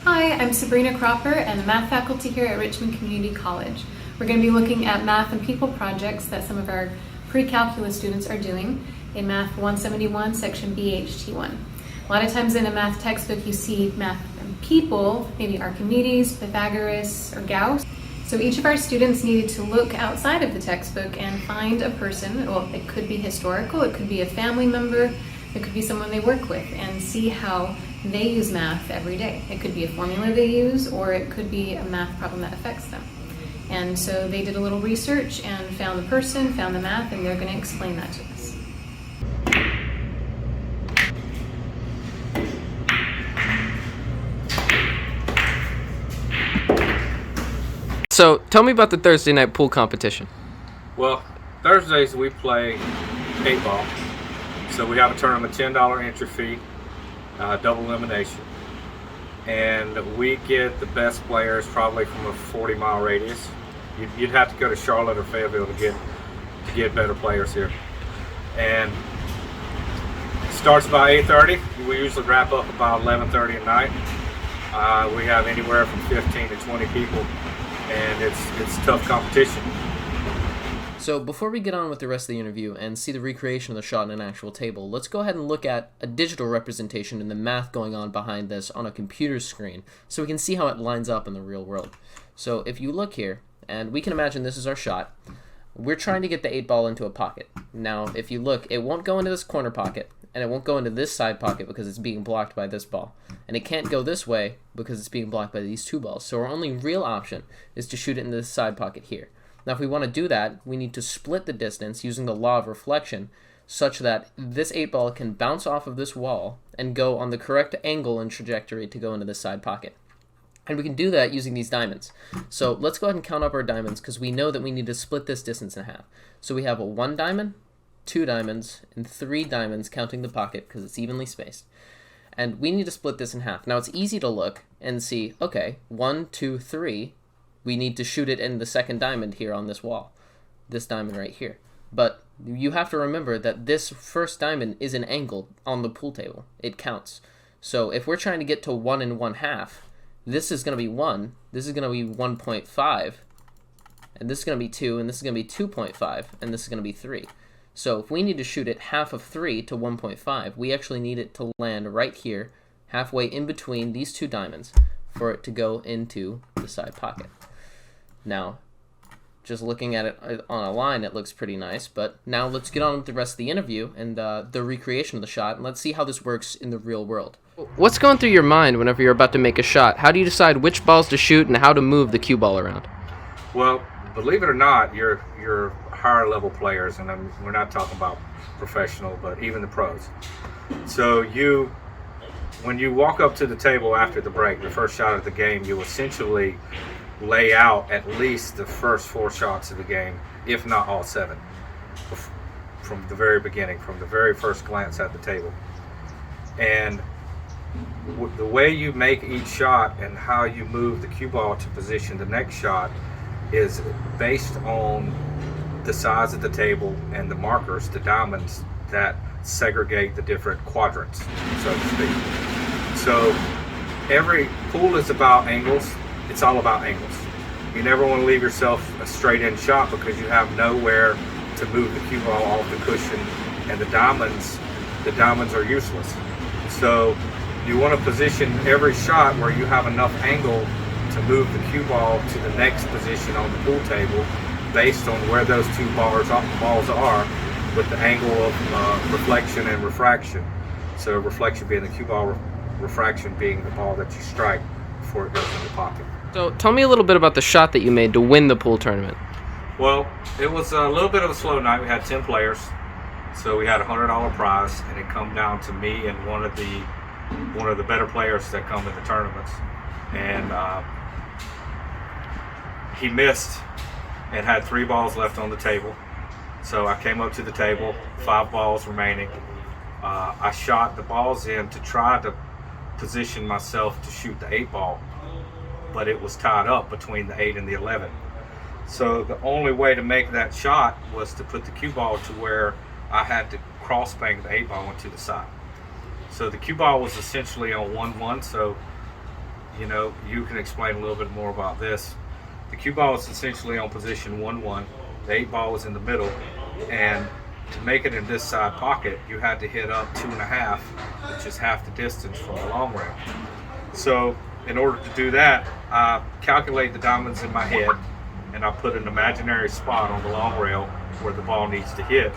Hi, I'm Sabrina Cropper and the math faculty here at Richmond Community College. We're going to be looking at math and people projects that some of our pre-calculus students are doing in Math 171, section BHT1. A lot of times in a math textbook you see math and people, maybe Archimedes, Pythagoras, or Gauss. So each of our students needed to look outside of the textbook and find a person. Well, it could be historical, it could be a family member, it could be someone they work with, and see how they use math every day. It could be a formula they use, or it could be a math problem that affects them. And so they did a little research and found the person, found the math, and they're going to explain that to us. So, tell me about the Thursday night pool competition. Well, Thursdays we play 8-ball. So we have a tournament, $10 entry fee, double elimination. And we get the best players probably from a 40-mile radius. You'd have to go to Charlotte or Fayetteville to get better players here. And it starts about 8:30. We usually wrap up about 11:30 at night. We have anywhere from 15 to 20 people, and it's tough competition. So before we get on with the rest of the interview and see the recreation of the shot in an actual table, let's go ahead and look at a digital representation and the math going on behind this on a computer screen so we can see how it lines up in the real world. So if you look here, and we can imagine this is our shot, we're trying to get the 8-ball into a pocket. Now if you look, it won't go into this corner pocket, and it won't go into this side pocket because it's being blocked by this ball. And it can't go this way because it's being blocked by these two balls. So our only real option is to shoot it into this side pocket here. Now if we want to do that, we need to split the distance using the law of reflection such that this 8-ball can bounce off of this wall and go on the correct angle and trajectory to go into this side pocket. And we can do that using these diamonds. So let's go ahead and count up our diamonds because we know that we need to split this distance in half. So we have a 1 diamond, 2 diamonds, and 3 diamonds counting the pocket because it's evenly spaced. And we need to split this in half. Now it's easy to look and see, okay, 1, 2, 3, we need to shoot it in the second diamond here on this wall, this diamond right here. But you have to remember that this first diamond is an angle on the pool table. It counts. So if we're trying to get to 1 and 1/2, this is going to be 1, this is going to be 1.5, and this is going to be 2, and this is going to be 2.5, and this is going to be 3. So if we need to shoot it half of 3 to 1.5, we actually need it to land right here, halfway in between these two diamonds, for it to go into the side pocket. Now, just looking at it on a line, it looks pretty nice, but now let's get on with the rest of the interview and the recreation of the shot, and let's see how this works in the real world. What's going through your mind whenever you're about to make a shot? How do you decide which balls to shoot and how to move the cue ball around? Well, believe it or not, you're higher level players, and we're not talking about professional, but even the pros. So when you walk up to the table after the break, the first shot of the game, you essentially lay out at least the first 4 shots of the game, if not all 7, from the very beginning, from the very first glance at the table. And the way you make each shot and how you move the cue ball to position the next shot is based on the size of the table and the markers, the diamonds that segregate the different quadrants, so to speak. So every pool is about angles. It's all about angles. You never want to leave yourself a straight-in shot because you have nowhere to move the cue ball off the cushion, and the diamonds are useless. So you want to position every shot where you have enough angle to move the cue ball to the next position on the pool table based on where those two balls are, with the angle of reflection and refraction. So reflection being the cue ball, refraction being the ball that you strike before it goes in the pocket. So tell me a little bit about the shot that you made to win the pool tournament. Well, it was a little bit of a slow night. We had 10 players, so we had a $100 prize, and it come down to me and one of the better players that come in the tournaments. And he missed and had 3 balls left on the table. So I came up to the table, 5 balls remaining. I shot the balls in to try to position myself to shoot the 8-ball, but it was tied up between the 8 and the 11. So the only way to make that shot was to put the cue ball to where I had to cross bank the 8-ball into the side. So the cue ball was essentially on 1-1, so you can explain a little bit more about this. The cue ball is essentially on position 1-1. The 8 ball is in the middle, and to make it in this side pocket, you had to hit up 2.5, which is half the distance from the long rail. So in order to do that, I calculate the diamonds in my head, and I put an imaginary spot on the long rail where the ball needs to hit,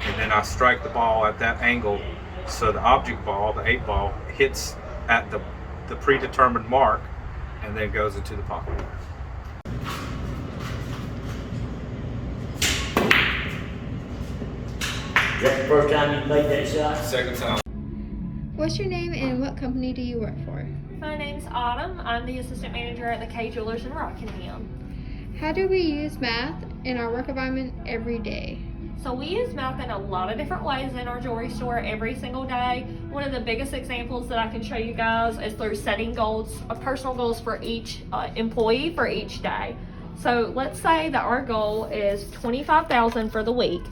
and then I strike the ball at that angle so the object ball, the 8 ball, hits at the predetermined mark and then goes into the pocket. Is that the first time you made that shot? Second time. What's your name and what company do you work for? My name's Autumn. I'm the assistant manager at the K Jewelers in Rockingham. How do we use math in our work environment every day? So we use math in a lot of different ways in our jewelry store every single day. One of the biggest examples that I can show you guys is through setting goals, personal goals for each employee for each day. So let's say that our goal is $25,000 for the week.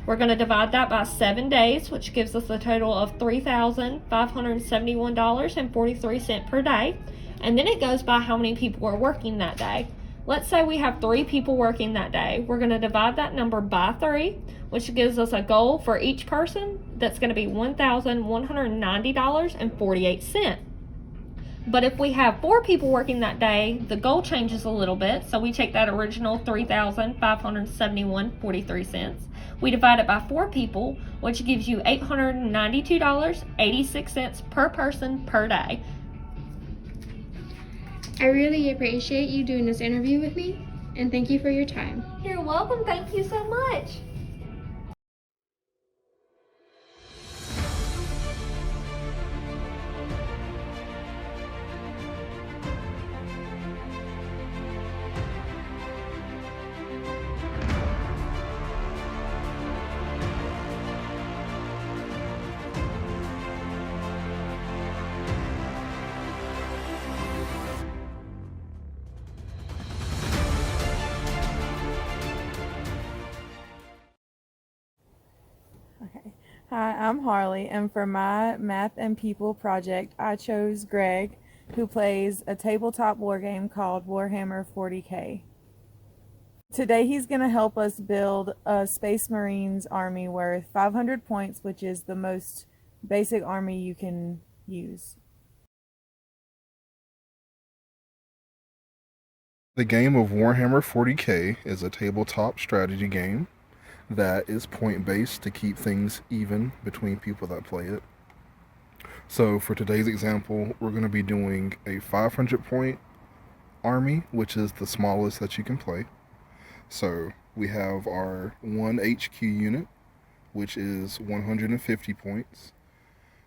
We're going to divide that by 7 days, which gives us a total of $3,571.43 per day. And then it goes by how many people are working that day. Let's say we have 3 people working that day. We're going to divide that number by 3, which gives us a goal for each person that's going to be $1,190.48. But if we have 4 people working that day, the goal changes a little bit. So we take that original $3,571.43. We divide it by 4 people, which gives you $892.86 per person per day. I really appreciate you doing this interview with me, and thank you for your time. You're welcome. Thank you so much. Okay. Hi, I'm Harley, and for my Math and People project, I chose Greg, who plays a tabletop war game called Warhammer 40K. Today he's going to help us build a Space Marines army worth 500 points, which is the most basic army you can use. The game of Warhammer 40K is a tabletop strategy game that is point-based to keep things even between people that play it. So for today's example, we're going to be doing a 500-point army, which is the smallest that you can play. So we have our 1 HQ unit, which is 150 points.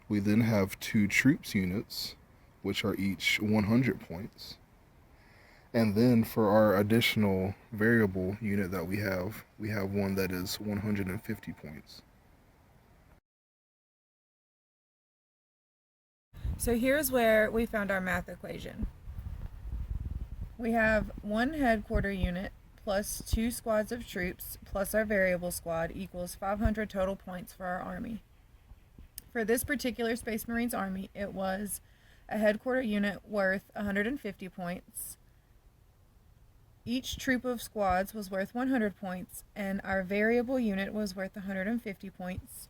We then have 2 troops units, which are each 100 points. And then for our additional variable unit that we have one that is 150 points. So here's where we found our math equation. We have 1 headquarter unit plus 2 squads of troops plus our variable squad equals 500 total points for our army. For this particular Space Marines army, it was a headquarter unit worth 150 points. Each troop of squads was worth 100 points, and our variable unit was worth 150 points.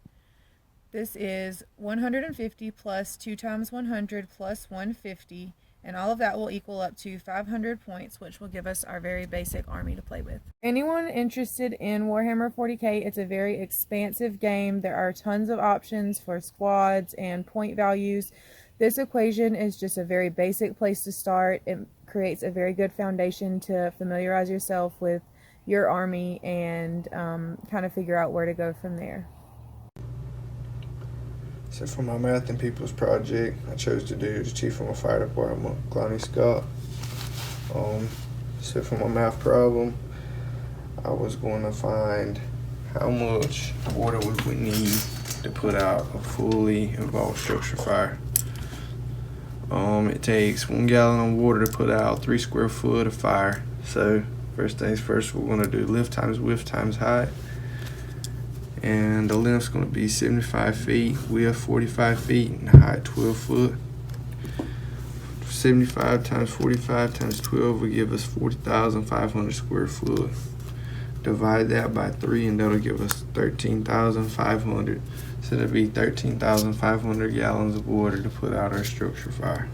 This is 150 plus 2 times 100 plus 150, and all of that will equal up to 500 points, which will give us our very basic army to play with. Anyone interested in Warhammer 40K, it's a very expansive game. There are tons of options for squads and point values. This equation is just a very basic place to start. It creates a very good foundation to familiarize yourself with your army and kind of figure out where to go from there. So for my Math and Peoples project, I chose to do as chief of my fire department, Clowney Scott. So for my math problem, I was going to find how much water we would need to put out a fully involved structure fire. It takes 1 gallon of water to put out 3 square foot of fire. So first things first, we're going to do lift times width times height. And the length's going to be 75 feet, width 45 feet, and height 12 foot. 75 times 45 times 12 will give us 40,500 square foot. Divide that by 3 and that'll give us 13,500. So that'll be 13,500 gallons of water to put out our structure fire.